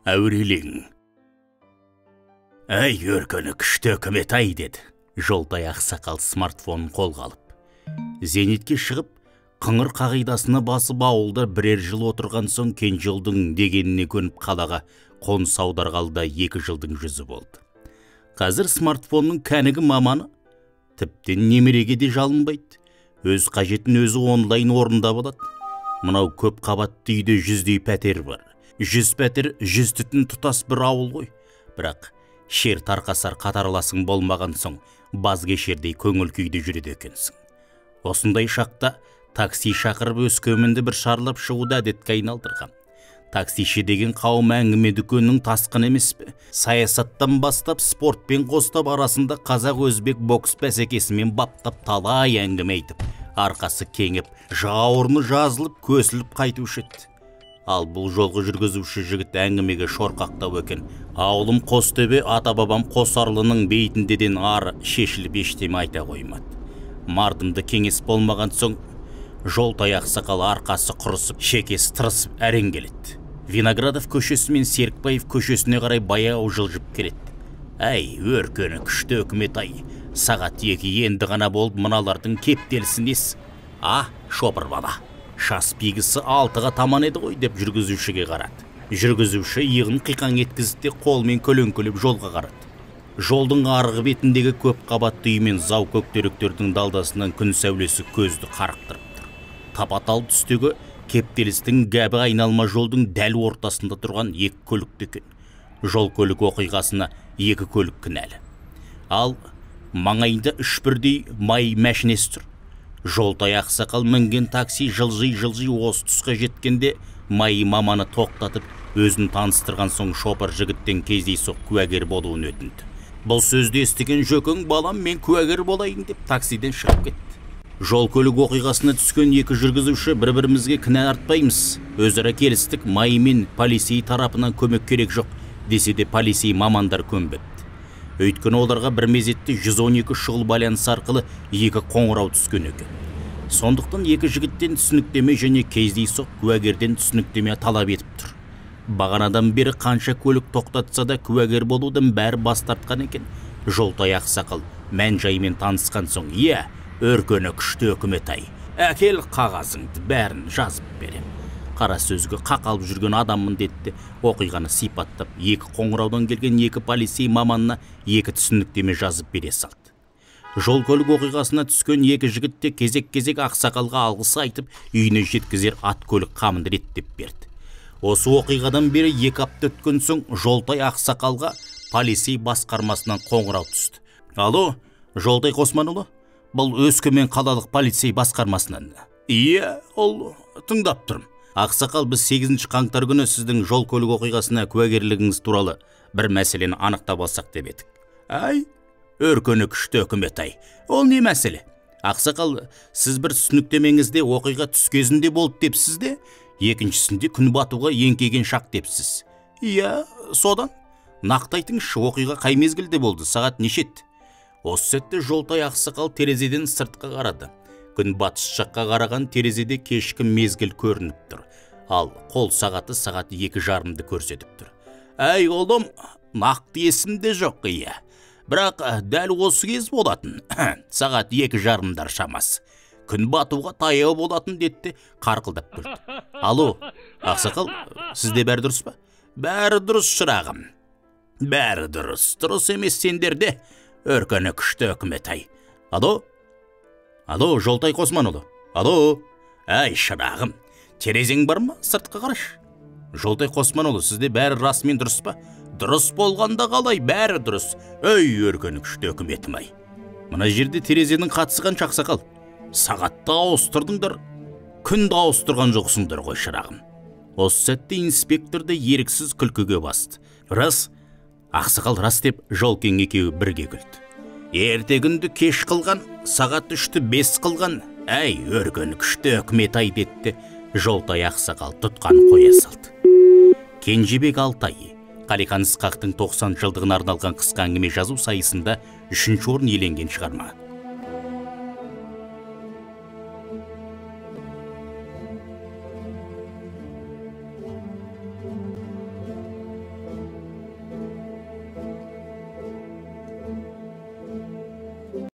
әурелең. Әй, өркені күшті үкімет ай, деді. Жолтай ақсақал смартфонын қолға алып. Зейнетке шығып, қыңыр қағидасына басып ауылда бірер жыл отырған соң Кенжеұлдың дегеніне көніп қалаға қоныс аударғалда 2 жылдың жүзі болды. Қазір смартфонның кәнігі маманы, тіптен немереге де жалынбайды. Өз қажетін өзі онлайн орындап алады. Мынау көп қабатты үйде 100-дей пәтер бар. 100 пәтер 100 түтін тұтас бір ауыл ғой. Бірақ шер тарқасар қатарласың болмаған соң баз кешердей көңіл күйде жүреді екенсің. Осындай шақта такси шақырып Өскеменді бір шарлап шығуды әдетке айналдырған. Таксиші деген қауым әңгіме дүкенінің тасқын емес пе? Саясаттан бастап спортпен қостап арасында қазақ-өзбек бокс бәсекесімен баптап талай әңгіме айтып, арқасы кеңіп, жауырыны жазылып, көсіліп қайтушы еді. Ал бұл жолғы жүргізуші жігіт әңгімеге шорқақтау екен. Ауылым Қостөбе, ата-бабам Қосарлының бейтіндеден ары шешіліп ештеме айта қоймады. Мардымды кеңес болмаған соң Жолтай ақсақал арқасы құрысып, шекесі тырысып әрең келеді. Виноградов көшесі мен Серікбаев көшесіне қарай баяу жылжып келеді. Әй, өркені күшті үкімет ай, сағат 2 енді ғана болып мыналардың кептелісін ес. Шопыр бала, шас пигісі 6-ға таман еді ғой, деп жүргізушіге қарады. Жүргізуші иығын қиқан еткізді де қолмен көлеңкелеп жолға қарады. Жолдың арғы бетіндегі көп қабатты үй мен зау көктеректердің далдасынан күн сәулесі көзді қарықтырып тұр. Тапатал түстегі кептелістің гәбі айналма жолдың дәл ортасында тұрған 2 көлікті екен. Жол көлік оқиғасына 2 көлік кінәлі. Ал маңайында 3 бірдей май мәшінесі тұр. Жолтай ақсақал мінген такси жылжи осы тұсқа жеткенде май маманы тоқтатып, өзін таныстырған соң шопыр жігіттен кездейсоқ куәгер болуын өтінді. Бұл сөзді естіген жөкең, балам, мен куәгер болайын деп таксиден шығып кетті. Жол көлік оқиғасына түскен 2 жүргізуші бір-бірімізге кінә артпаймыз. Өзара келістік, май мен полицей тарапынан көмек керек жоқ, десе де полицей мамандар көнбепті. Өйткені оларға бір мезетте 112 шұғыл байланыс арқылы 2 қоңырау түскен екен. Сондықтан 2 жігіттен түсініктеме және кездейсоқ куәгерден түсініктеме талап етіп тұр. Бағанадан бері қанша көлік тоқтатса да куәгер болудан бәрі бас тартқан екен. Жолтай ақсақал мән жаймен танысқан соң, өркені күшті үкімет ай, әкел қағазыңды, бәрін жазып берем. Қара сөзге қақалып жүрген адаммын деді, оқиғаны сипаттап 2 қоңыраудан келген 2 полицей маманына 2 түсініктеме жазып бере салды. Жол көлік оқиғасына түскен 2 жігітте кезек-кезек ақсақалға алғысы айтып, үйіне жеткізер ат көлік қамын реттеп берді. Осы оқиғадан бері 2 апта өткен соң Жолтай ақсақалға полицей басқармасынан қоңырау түсті. Алло, Жолтай Қосманұлы? Бұл Өскемен қалалық полицей басқармасынан. Ол тыңдап тұрмын. Ақсақал, біз 8 қаңтар күні сіздің жол көлік оқиғасына куәгерлігіңіз туралы бір мәселені анықтап алсақ деп едік. Өркені күшті үкімет ай, ол не мәселе? Ақсақал, сіз бір түсініктемеңізде оқиға түс кезінде болды депсіз де, екіншісінде күн батуға еңкейген шақ депсіз. Содан нақты айтыңызшы, оқиға қай мезгілде болды, сағат нешет? Осы сәтте Жолтай ақсақал терезеден сыртқа қарады. Күн батыс жаққа қараған терезеде кешкі мезгіл көрініп тұр. Ал қол сағаты сағат 2:30-ды көрсетіп тұр. Әй олым, нақты есімде жоқ, Бірақ дәл осы кез болатын. Сағат 2:30-дар шамасы. Күн батуға таяу болатын деді, қарқылдап көрді. Алло, ақсақал, сізде бәрі дұрыс па? Бәрі дұрыс, шырағым. Бәрі дұрыс. Дұрыс емес сендерде. Өркені күшті үкімет ай. Алло, Жолтай Қосманұлы. Алло, әй шырағым, терезең бар ма? Сыртқа қараш. Жолтай Қосманұлы, сізде бәрі расымен дұрыс па? Дұрыс болғанда қалай, бәрі дұрыс. Өркені күшті үкіметім ай. Мына жерде терезенің қатысы қанша, ақсақал? Сағатты ауыстырдыңдар, күнді ауыстырған жоқсыңдар ғой, шырағым. Осы сәтте инспекторды еріксіз күлкіге басты. Рас, ақсақал, рас деп Жолкең екеуі бірге күлді. Ерте күнді кеш қылған, сағат 3-ті 5 қылған. Әй, өркені күшті үкімет ай деді, Жолтай ақсақал тұтқан қоя салды. Кенжебек Алтай Қалиқан Ысқақтың 90 жылдығына арналған қысқа әңгіме жазу сайысында 3-ші орын иеленген шығарма.